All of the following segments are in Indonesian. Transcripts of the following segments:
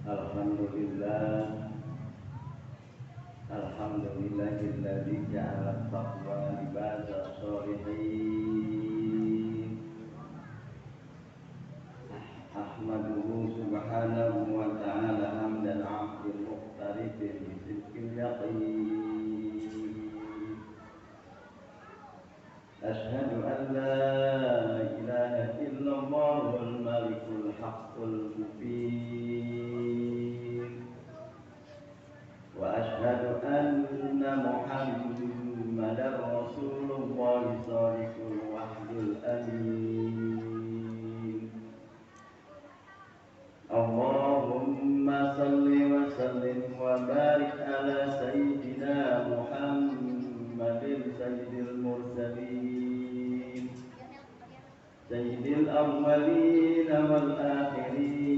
Alhamdulillah, alhamdulillahilladzi ja'ala taqwa libasa sholihin. Ahmaduhu subhanahu wa ta'ala hamdan 'abdin muqtarifin bi sidqil yaqin. Ashhadu an la ilaha illallahul malikul haqqul mubin. Wa ashhadu anna Muhammadar Rasulullah shadiqul wahdil amin. Allahumma salli wa sallim wa barik ala sayyidina Muhammadin sayyidil mursalin sayyidil awwalin wal akhirin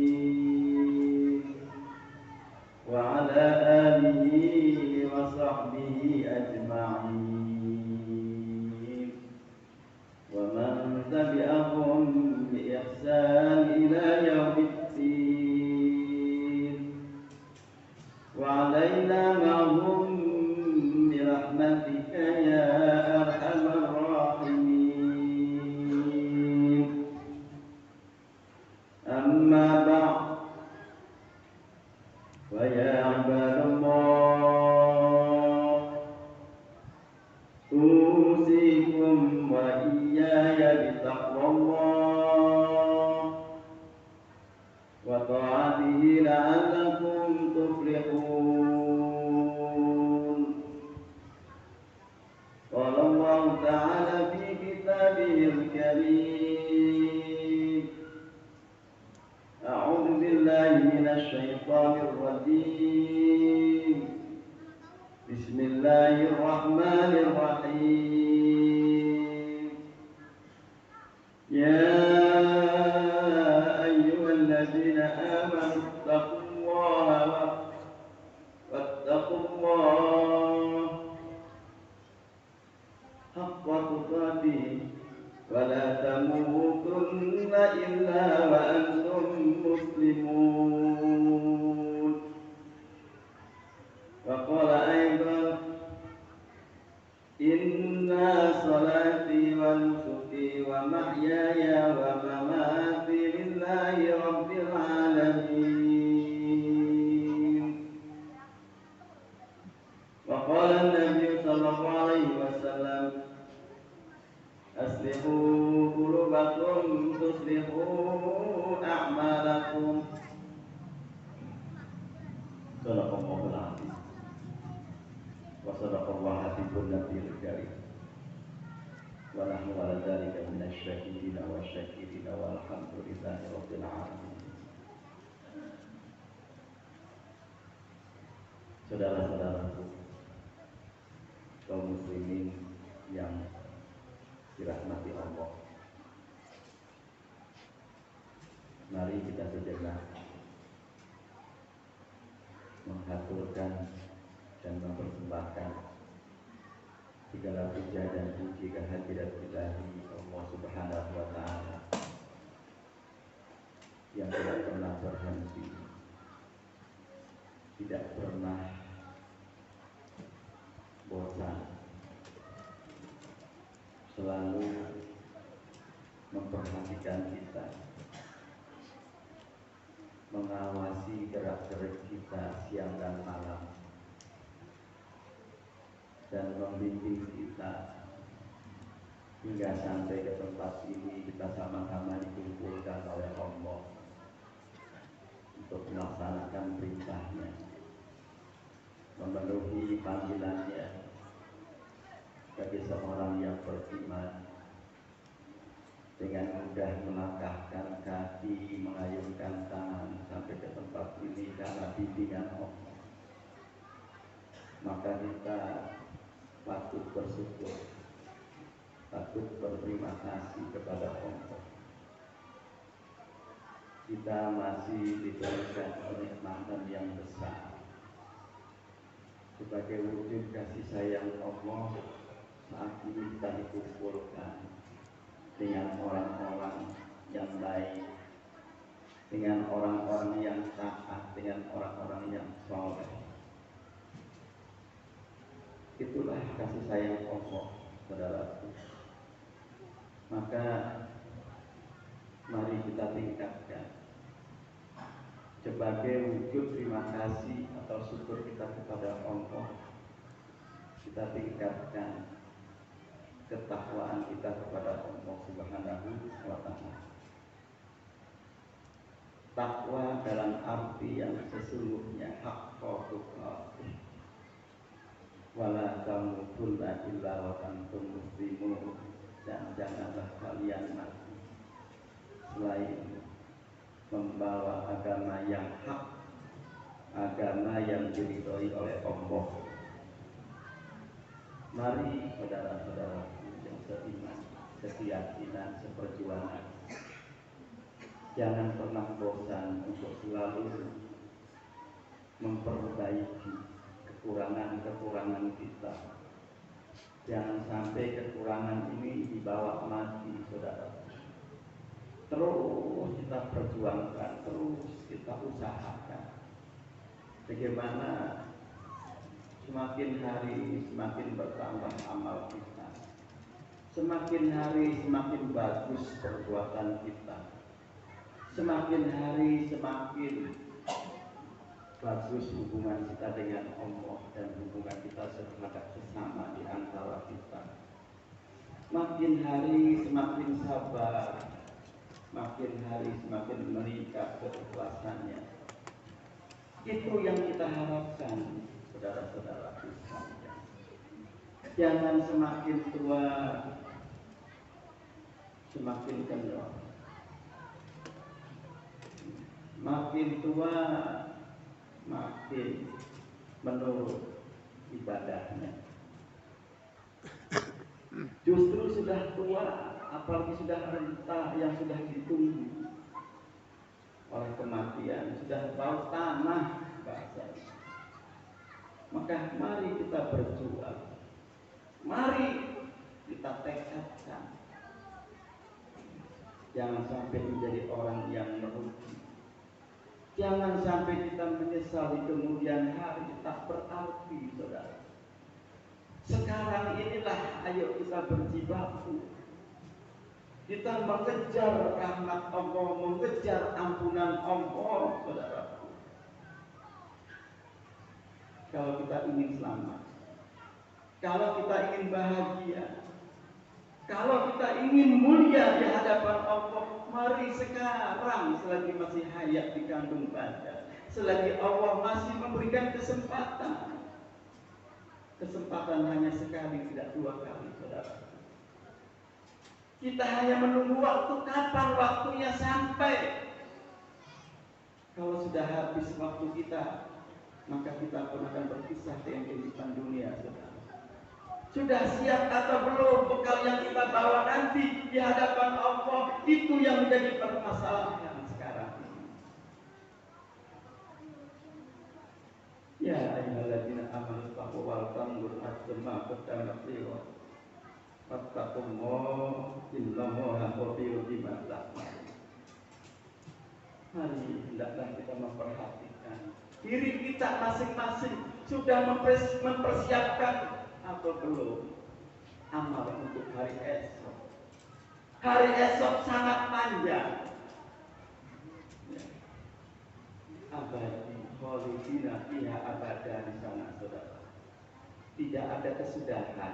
wa ala alihi wa sahbihi ajma'in. Bismillahirrahmanirrahim. Ya ayyuhalladzina amanu taqullaha wattaqullaha haqqa tuqatih wa la tamutunna illa wa antum muslimun. Wa qala aidan inna salati wa nusuki wa mahyaya wa mamati lillahi rabbil alamin. Wa qala an-nabiy sallallahu alaihi wasallam aslihu qulubakum tuslihu a'malakum. Sadaqallahul azim. Wa sadaqallahu habibun nabiyil karim. Wa nahnu ala dzalika minasyahidina wa syakirina walhamdulillahi rabbil alamin. Saudara-saudaraku kaum muslimin yang dirahmati Allah, mari kita sejenak menghaturkan dan mempersembahkan segala puja dan puji kehadirat ilahi Allah Subhanahu wa ta'ala yang tidak pernah berhenti, tidak pernah bosan, selalu memperhatikan kita, mengawasi gerak-gerik kita siang dan malam, dan membimbing kita hingga sampai ke tempat ini kita sama-sama dikumpulkan oleh Allah untuk melaksanakan perintahnya, memenuhi panggilannya bagi seorang yang beriman, dengan mudah melangkahkan kaki, mengayunkan tangan sampai ke tempat ini karena bimbingan Allah. Maka kita patut bersyukur, patut berterima kasih kepada Allah. Kita masih diberikan kenikmatan yang besar sebagai wujud kasih sayang Allah. Saat ini kita dikumpulkan dengan orang-orang yang baik, dengan orang-orang yang taat, dengan orang-orang yang soleh. Itulah kasih sayang Allah, saudaraku. Maka mari kita tingkatkan sebagai wujud terima kasih atau syukur kita kepada Allah. Kita tingkatkan ketakwaan kita kepada Allah Subhanahu wa ta'ala. Takwa dalam arti yang sesungguhnya, haqqa tuqatih wa la tamutunna illa wa antum muslimun, dan janganlah kalian mati selain membawa agama yang hak, agama yang diridhoi oleh Allah. Mari saudara-saudaraku yang seiman, sekeyakinan, seperjuangan, jangan pernah bosan untuk selalu memperbaiki kekurangan-kekurangan kita. Jangan sampai kekurangan ini dibawa mati, saudara. Terus kita perjuangkan, terus kita usahakan. Bagaimana semakin hari semakin bertambah amal kita, semakin hari semakin bagus perbuatan kita, semakin hari semakin bagus hubungan kita dengan Allah dan hubungan kita terhadap sesama di antara kita. Makin hari semakin sabar, makin hari semakin meningkat keikhlasannya. Itu yang kita harapkan, saudara-saudara sekalian. Jangan semakin tua semakin kendor, makin tua makin menurun. ibadahnya. Justru sudah tua, apalagi sudah renta yang sudah ditunggu oleh kematian, sudah bau tanah bahasanya. Maka mari kita berjuang, mari kita tekadkan, jangan sampai menjadi orang yang merugi, jangan sampai kita menyesal di kemudian hari. Tak berarti, saudara. Sekarang inilah ayo kita berjibaku, kita mengejar rahmat Allah, mengejar ampunan Allah, saudara. Kalau kita ingin selamat, kalau kita ingin bahagia, kalau kita ingin mulia di hadapan Allah, mari sekarang selagi masih hayat di kandung badan, selagi Allah masih memberikan kesempatan. Kesempatan hanya sekali, tidak dua kali, saudara. Kita hanya menunggu waktu, kapan waktunya sampai. Kalau sudah habis waktu kita, maka kita pun akan berpisah dengan kehidupan dunia, saudara. Sudah siap atau belum bekal yang kita bawa nanti di hadapan Allah? Itu yang menjadi permasalahan sekarang. Ya ayyuhalladzina amanu taqu wal tanzur nafsum ma qaddamat lighad wattaqullaha innallaha khabirun bima ta'malun. Mari hendaklah kita memperhatikan diri kita masing-masing, sudah mempersiapkan atau belum amal untuk hari esok. Hari esok sangat panjang, abadi, khalidina fiha abada di sana, saudara. Tidak ada kesudahan.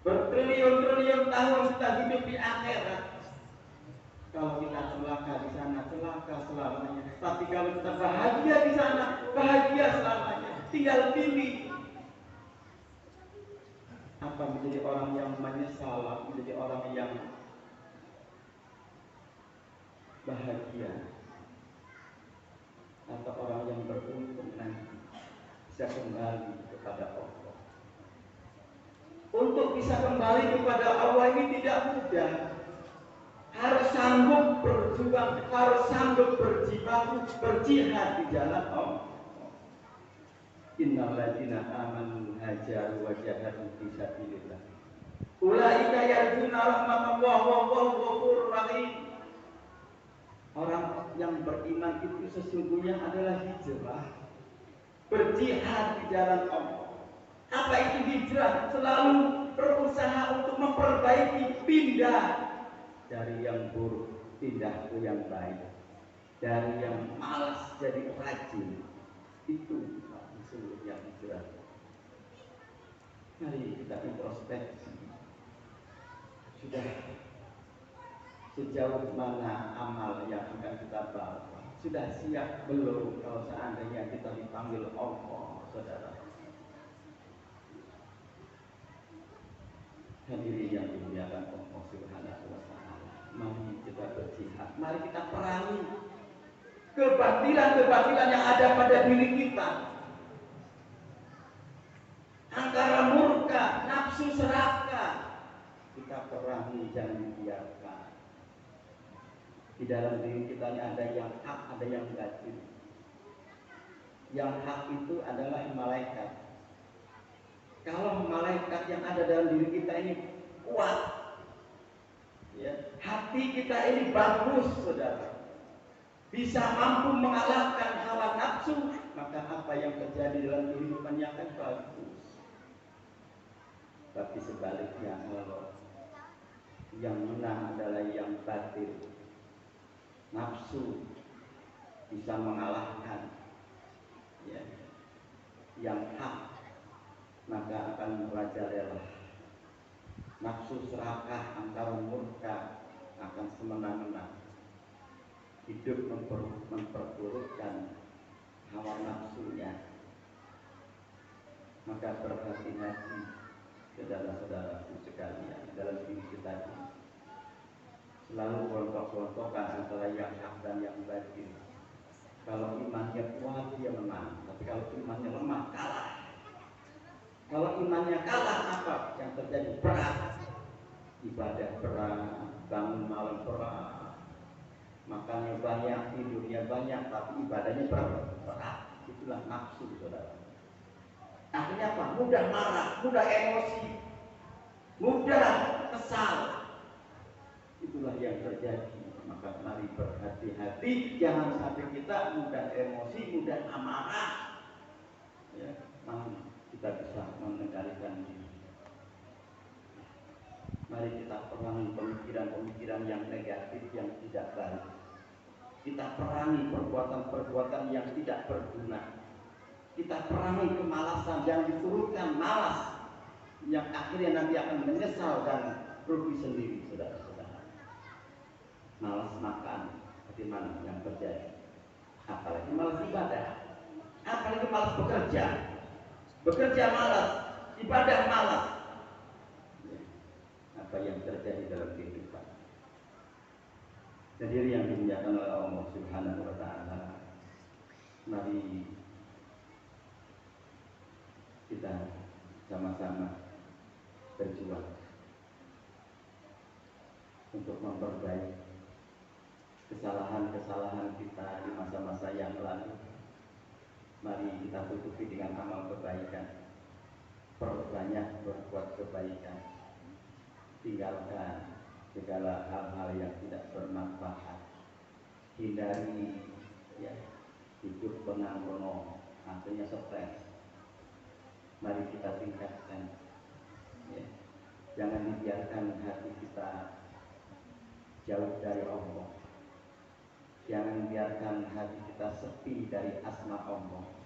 Bertriliun-triliun tahun kita hidup di akhirat. Kalau kita celaka di sana, celaka selamanya. Tapi kalau kita bahagia di sana, bahagia selamanya. Tinggal pilih apa menjadi orang yang menyesal, menjadi orang yang bahagia, atau orang yang beruntung nanti bisa kembali kepada Allah. Untuk bisa kembali kepada Allah ini tidak mudah. Harus sanggup berjuang, harus sanggup berjibaku, berjihad di jalan Allah. Innal ladzina amanu hajaru wa jahadu fi sabilillah ulaika yarjuna rahmatallah wallahu ghafurur rahim. Orang yang beriman itu sesungguhnya adalah hijrah, berjihad di jalan Allah. Apa itu hijrah? Selalu berusaha untuk memperbaiki, pindah dari yang buruk, pindah ke yang baik, dari yang malas jadi rajin. Itu sesungguhnya hijrah. Mari kita introspeksi, sudah sejauh mana amal yang akan kita bawa? Sudah siap belum kalau seandainya kita dipanggil Allah, saudara? Hadirin yang dimuliakan Allah Subhanahu wa ta'ala, mari kita berjihad, mari kita perangi kebatilan-kebatilan yang ada pada diri kita. Angkara murka, nafsu serakah, kita perangi, jangan dibiarkan. Di dalam diri kita ini ada yang hak, ada yang batil. Yang hak itu adalah malaikat. Kalau malaikat yang ada dalam diri kita ini kuat, ya, hati kita ini bagus, saudara, bisa mampu mengalahkan hawa nafsu, maka apa yang terjadi dalam kehidupannya akan bagus. Tapi sebaliknya, kalau yang menang adalah yang batil, nafsu bisa mengalahkan, ya, yang hak, maka akan merajalela. Nafsu serakah, angkara murka akan semena-mena. Hidup memperburukkan hawa nafsunya. Maka berhati-hati, saudara-saudaraku sekalian, dalam diri kita ini selalu gontok-gontokan antara yang hak dan yang batil. Kalau imannya kuat dia menang, tapi kalau imannya lemah kalah. Kalau imannya kalah, apa yang terjadi? Berat. Ibadah berat, bangun malam berat, makannya banyak, tidurnya banyak, tapi ibadahnya berat. Itulah nafsu, saudara. Akhirnya apa? Mudah marah, mudah emosi, mudah kesal. Itulah yang terjadi. Maka mari berhati-hati, jangan sampai kita mudah emosi, mudah amarah. Ya, kita bisa mengendalikan diri. Mari kita perangi pemikiran-pemikiran yang negatif, yang tidak baik. Kita perangi perbuatan-perbuatan yang tidak berguna. Kita perangi kemalasan yang diturunkan malas, yang akhirnya nanti akan menyesal dan rugi sendiri, saudara-saudara. Malas makan, bagaimana yang terjadi? Apalagi malas ibadah, apalagi malas bekerja. Bekerja malas, ibadah malas. Apa yang terjadi dalam kehidupan? Hadirin yang dimuliakan oleh Allah Subhanahu wa taala, mari kita sama-sama berjuang untuk memperbaiki kesalahan-kesalahan kita di masa-masa yang lalu. Mari kita tutupi dengan amal kebaikan. Perbanyak berbuat kebaikan. Tinggalkan segala hal-hal yang tidak bermanfaat. Hindari ya, hidup benang-benang, hasilnya stres. Mari kita tingkatkan ya. Jangan dibiarkan hati kita jauh dari Allah. Jangan biarkan hati kita sepi dari asma Allah.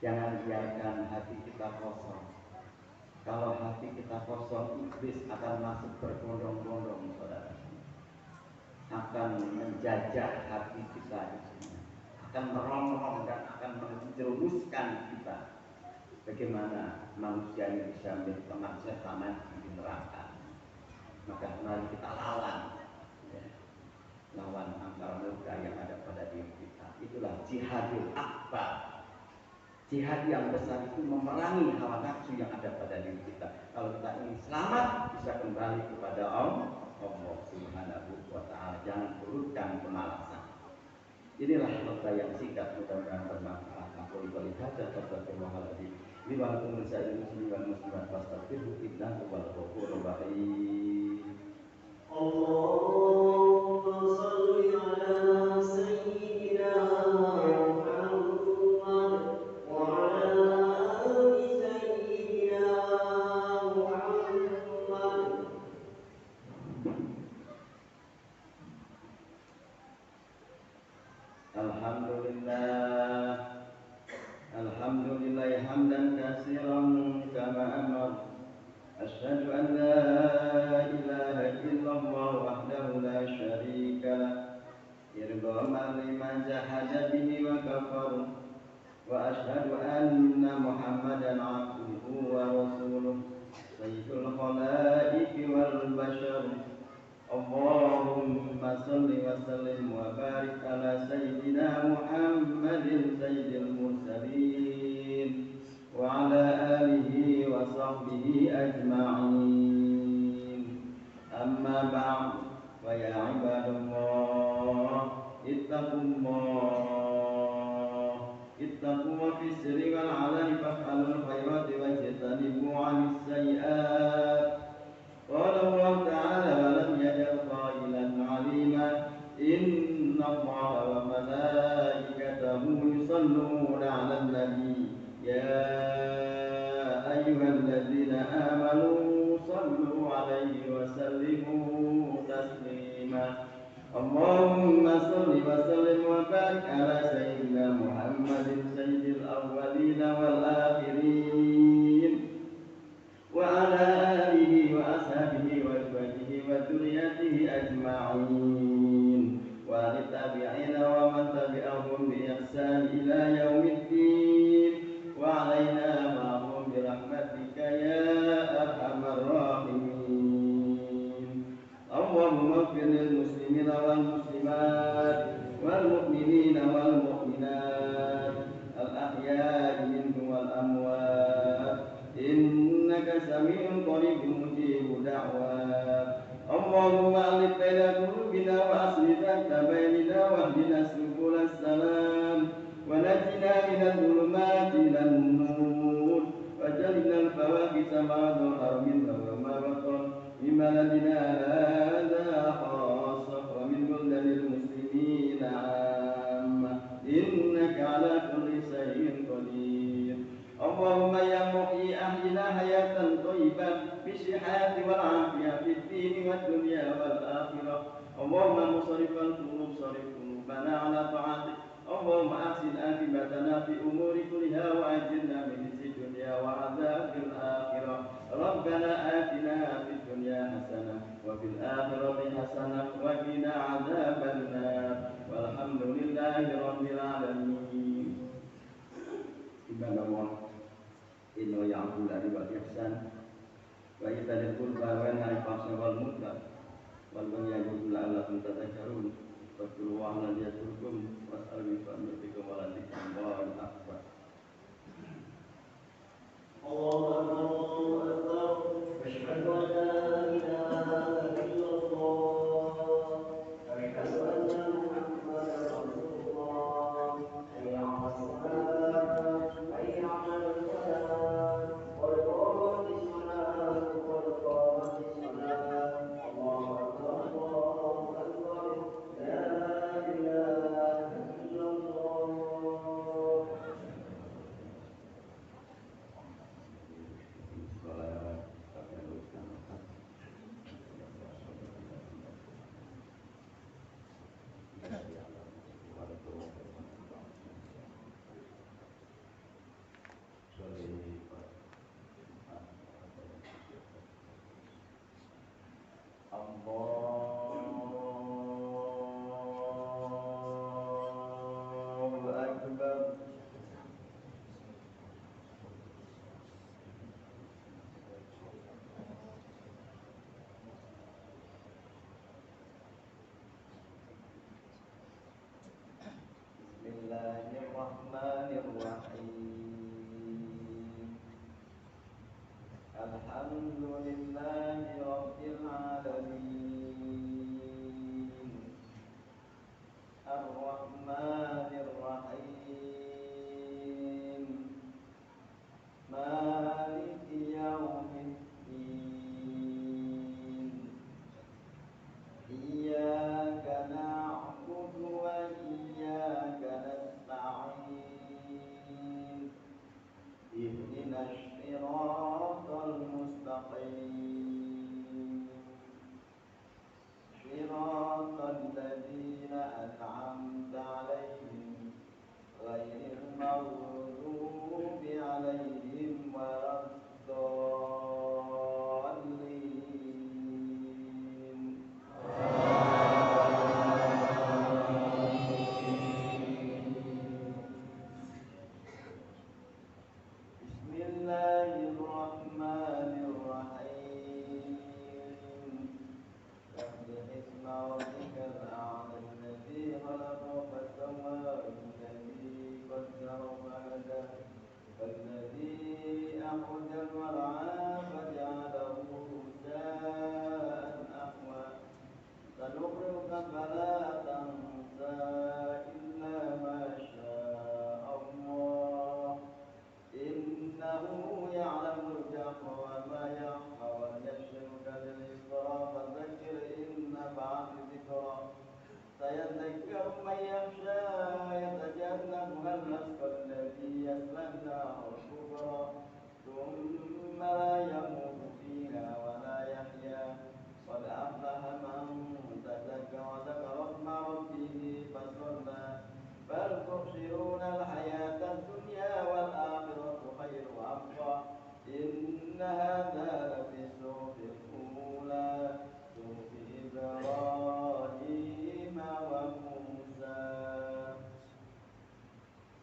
Jangan biarkan hati kita kosong. Kalau hati kita kosong, iblis akan masuk berbondong-bondong, saudara. Akan menjajah hati kita isinya. Akan merongrong dan akan menjerumuskan kita. Bagaimana manusia ini bisa menjadi teman setan di neraka? Maka mari kita lawan ya. Lawan angkara murka yang ada pada diri kita. Itulah jihadul akbar. Jihad yang besar itu memerangi hawa nafsu yang ada pada diri kita. Kalau kita ingin selamat, bisa kembali kepada Allah Subhanahu wa ta'ala. Jangan turutkan kemalasan. Inilah nota yang singkat, mudah-mudahan bermanfaat. Aku lihat astagfirullahaladzim. Lima muslimin wal muslimat fastaghfiruhu innahu huwal ghafurur rahim. Allahumma shalli ala sayyidina Alhamdulillah hamdan katsiran kama amar. Asyhadu an la ilaha illallah wahdahu la syarika lah. Irghaman liman jahada bihi wa kafar. Wa asyhadu anna Muhammadan abduhu wa rasuluh. Sayyidul khalaiqi wal bashar. Allahumma salli wa sallim wa barik ala sayyidina Muhammadin sayyidil mursalin wa ala alihi wa sahbihi ajma'in. Amma ba'd, wa ya ibadallah ittaqullah fi sirri wal 'alani faf'alul khairati wajtanibu 'anis sayyi'at. Qala Allah ta'ala wa lam yajal qailan 'alima inna Allaha wa malaikatahu yusalluna 'alan nabi ya ayyuhalladzina amanu sallu 'alaihi wa sallimu taslima. Allahumma salli wa sallim wa barik ala sayyidina Muhammadin sayyidil awwalin wal akhirin wa ala alihi wa ashabihi wa azwajihi wa dzurriyyatihi ajma'in wa litabi'ina wa man tabi'ahum bi ihsan ila yaumiddin wa alaina ma'hum bi rahmatika ya arhamar rahimin. Allahumma ighfir lil muslimina wal muslimat wal mu'minina wal mu'minat al ahya'i minhum wal حياة طيبة بالصحة والعافية في الدين والدنيا والآخرة. اللهم مصرف القلوب صرف قلوبنا على طاعتك. اللهم أحسن عاقبتنا في أمور كلها وأجرنا من خزي الدنيا وعذاب الآخرة. ربنا آتنا في الدنيا حسنة وفي الآخرة حسنة وقنا عذاب النار والحمد لله رب العالمين. Ibadah Allah inna ya'bul adi wal ihsan wa ibadil qurba wa nahi fahsya wal munkar wal baghi ya'budu la'allakum tadhakkarun fadhkurullaha alladhi yadhkurkum was'aluhu an yu'tikum wa la Allahu akbar. Allahu akbar, Allahu akbar, asyhadu an la ilaha illallah wa asyhadu anna Muhammadan rasulullah. Hayya 'alas salat, hayya 'alal falah, qad qamatis salat, qad qamatis salat. Allahu akbar, Allahu akbar, la ilaha illallah. Allahu Akbar. Bismillahirrahmanirrahim. Alhamdulillahi rabbil alamin. Ar-Rahmanir Rahim. Maliki yaumiddin. Iyyaka na'budu wa iyyaka nasta'in. Ihdinas siratal mustaqim. Siratal ladzina an'amta 'alaihim ghairil maghdubi 'alaihim waladdallin. Bismillahirrahmanirrahim. Sabbih isma rabbikal a'la alladzi khalaqa fasawwa walladzi qaddara fahada walladzi akhrajal mar'a faja'alahu ghutha'an ahwa. Sanuqri'uka fala tansa illa ma syaa Allah. Innahu ya'lamul jahra wa ma yakhfa wa yasyruka lil yusra fadzakir in nafa'ati dzikra. Sayadzakkaru man yakhsha yatajannabuha al-ashqa alladzi yasla an-nara al-kubra thumma la yamutu fiha wa la yahya. Qad aflaha man tazakka wa dzakara isma rabbih fasalla. Bal tu'thiruna al-hayata ad-dunya wal akhiratu khairun wa abqa. Inna hadha lafi suhufil ula suhufi Ibrahim wa Musa.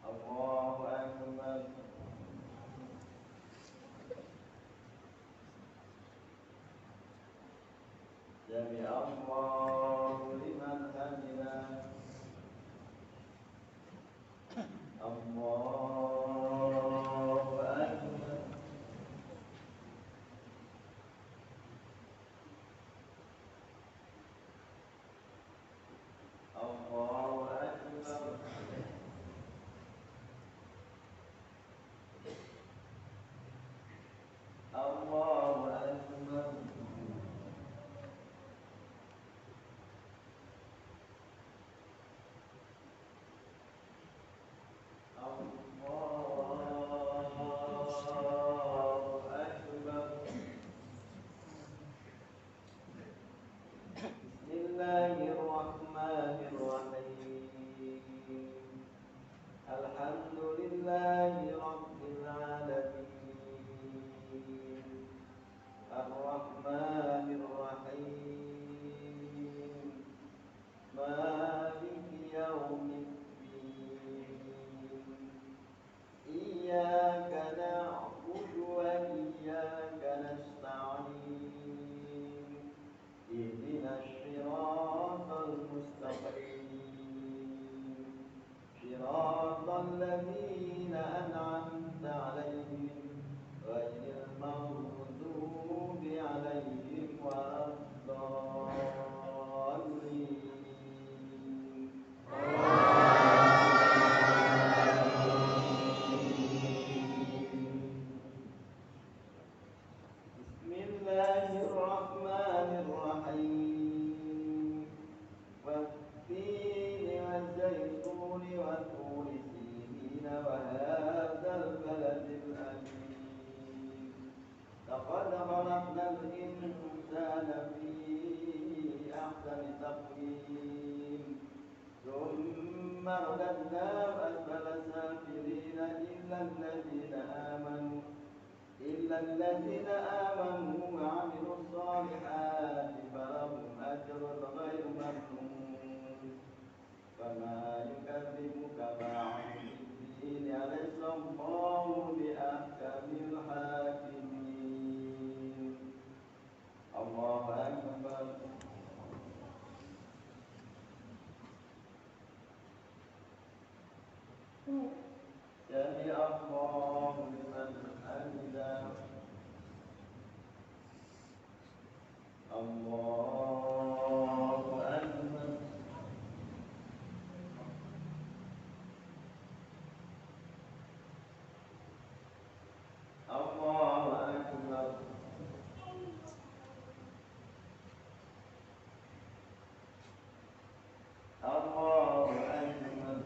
Allahu akbar. Sami Allahu liman hamidah. Allahu akbar. Allahu akbar. Allahu akbar. Allahu akbar. الله الرحمن الرحيم والتين والزيتون وطور سينين وهذا البلد الأمين لقد خلقنا الإنسان في أحسن تقويم ثم رددناه أسفل سافلين إلا الذين آمنوا وعملوا الصالحات فلهم أجر غير ممنون فما يكذبك بعد بالدين أليس الله بأحكم الحاكمين الله أكبر سمع الله لمن حمده الله أكبر الله أكبر الله أكبر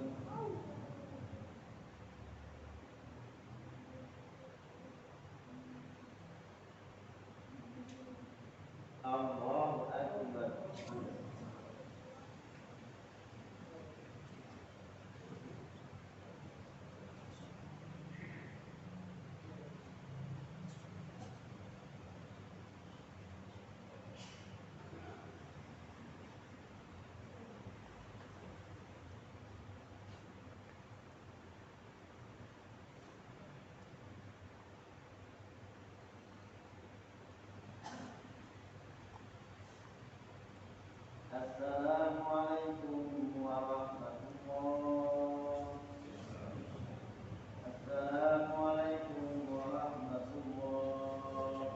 الله أكبر السلام عليكم ورحمة الله السلام عليكم ورحمة الله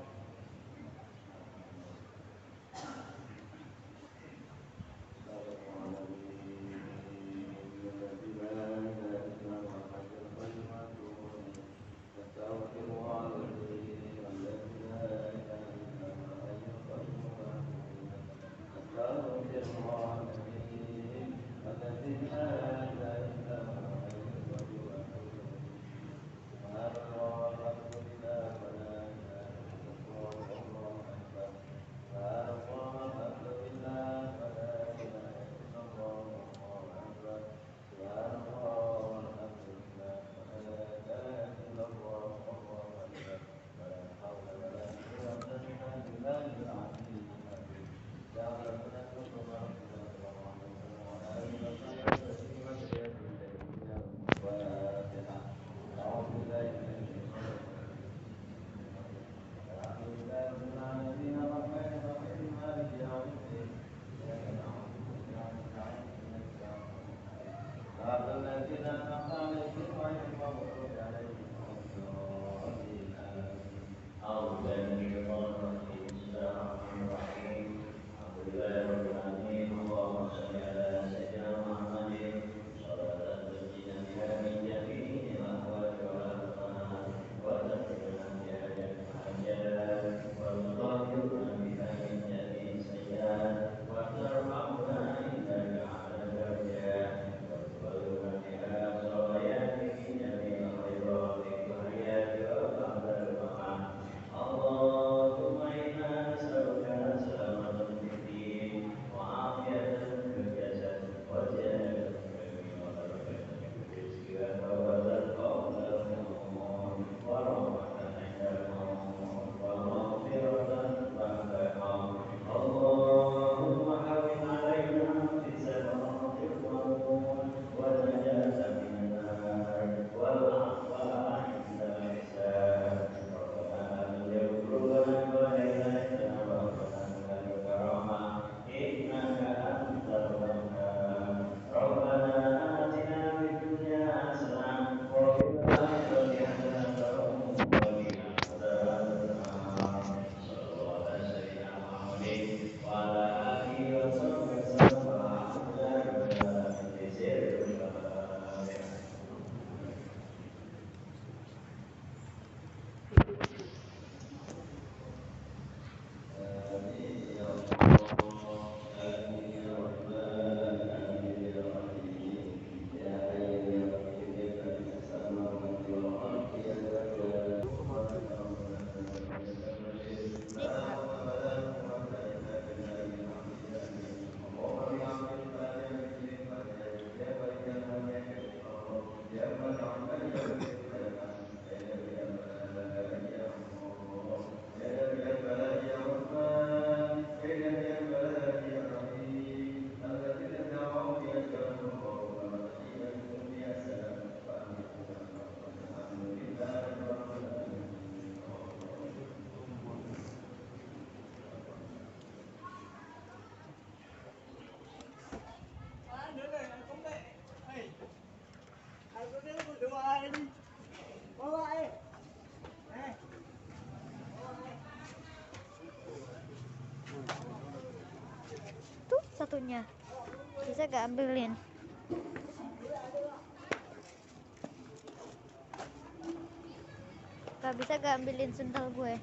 satunya. Bisa gak ambilin? Gak bisa gak ambilin sendal gue?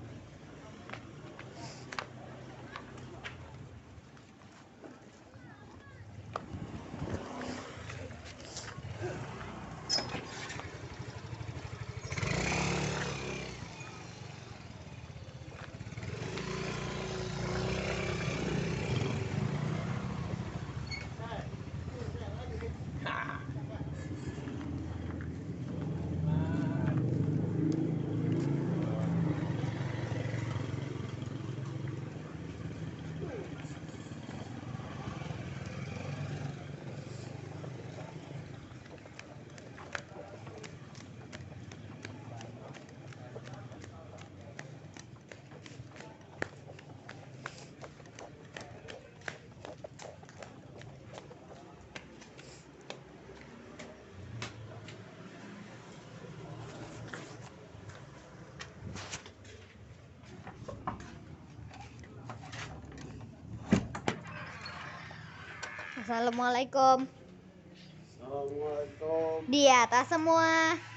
Assalamualaikum. Assalamualaikum. Di atas semua.